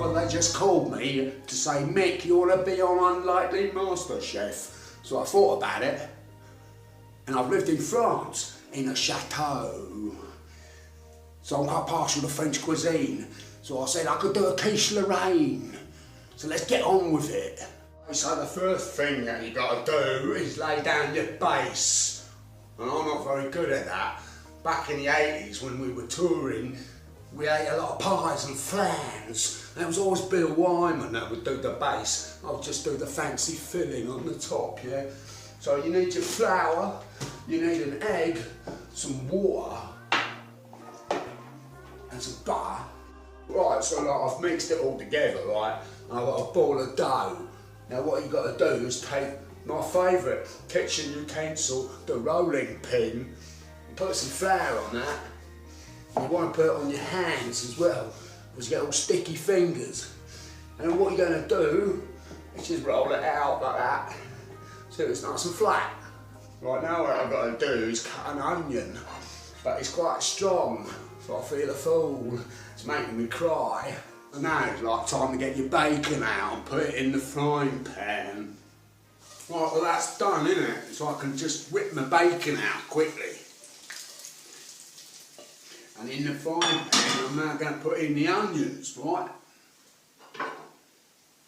Well, they just called me to say, Mick, you want to be on Unlikely MasterChef. So I thought about it, and I've lived in France, in a chateau. So I'm quite partial to French cuisine. So I said I could do a quiche lorraine. So let's get on with it. So the first thing that you got to do is lay down your base. And I'm not very good at that. Back in the 80s when we were touring, we ate a lot of pies and flans. And it was always Bill Wyman that would do the base. I would just do the fancy filling on the top, yeah? So you need your flour, you need an egg, some water, and some butter. Right, so like I've mixed it all together, right? And I've got a ball of dough. Now what you got to do is take my favourite kitchen utensil, the rolling pin, and put some flour on that. You want to put it on your hands as well, because you get all sticky fingers. And then what you're going to do is just roll it out like that, so it's nice and flat. Right now what I've got to do is cut an onion, but it's quite strong, so I feel a fool. It's making me cry. And now it's like time to get your bacon out and put it in the frying pan. Right, well that's done, isn't it? So I can just whip my bacon out quickly. And in the frying pan, I'm now going to put in the onions, right?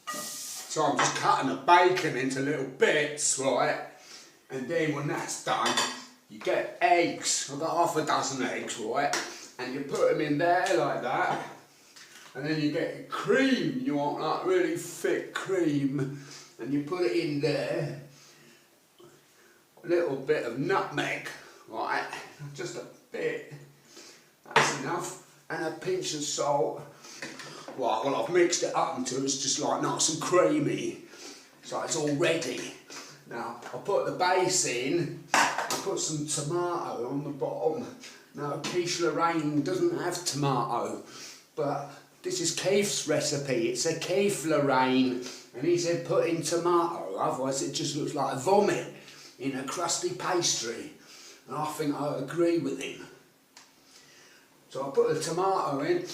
So I'm just cutting the bacon into little bits, right? And then when that's done, you get eggs. I've got half a dozen eggs, right? And you put them in there like that. And then you get your cream. You want like really thick cream. And you put it in there. A little bit of nutmeg, right? Just a bit. That's enough. And a pinch of salt. Right, well I've mixed it up until it's just like nice and creamy. So it's all ready. Now I'll put the base in. I'll put some tomato on the bottom. Now quiche lorraine doesn't have tomato, but this is Keef's recipe. It's a Keef lorraine, and he said put in tomato, otherwise it just looks like vomit in a crusty pastry. And I think I agree with him. So I put the tomato in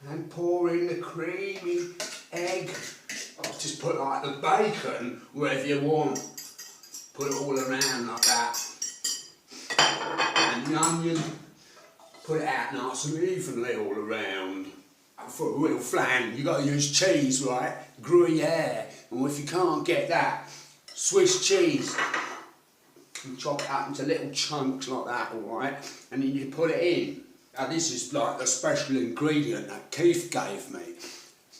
and pour in the creamy egg. I'll just put like the bacon wherever you want. Put it all around like that. And the onion, put it out nice and evenly all around. And for a real flan, you've got to use cheese, right? Gruyere. And if you can't get that, Swiss cheese. You chop it up into little chunks like that, alright? And then you put it in. Now this is like the special ingredient that Keef gave me.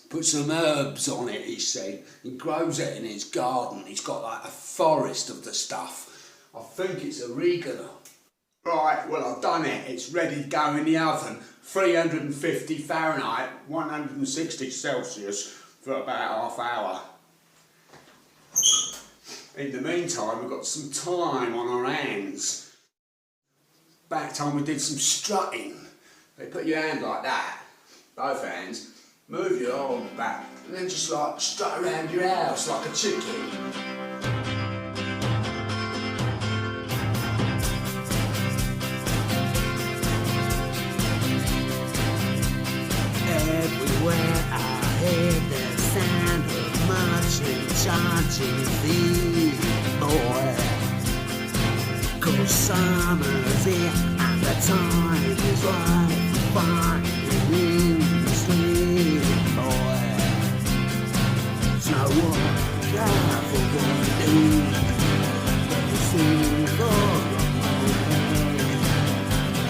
Put some herbs on it, he said. He grows it in his garden. He's got like a forest of the stuff. I think it's oregano. Right, well I've done it. It's ready to go in the oven. 350 Fahrenheit, 160 Celsius for about half hour. In the meantime, we've got some time on our hands. Back time we did some strutting. They put your hand like that, both hands, move your arm back, and then just like strut around your house like a chicken. Everywhere I hear the sound of marching, charging feet, boy. 'Cause summer's here and the time is right for finding the street, boy. So what careful what I do, but you see for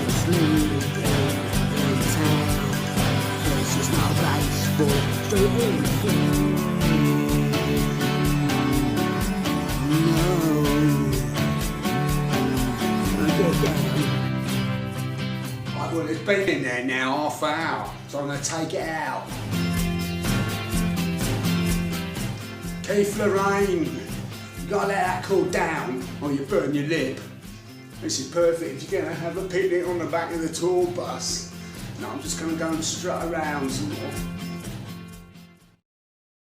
it's leaving in town. There's just no place for straight Right, well, it's been in there now half an hour, so I'm going to take it out. Keef lorraine, you got to let that cool down or you burn your lip. This is perfect if you're going to have a picnic on the back of the tour bus. Now I'm just going to go and strut around some more.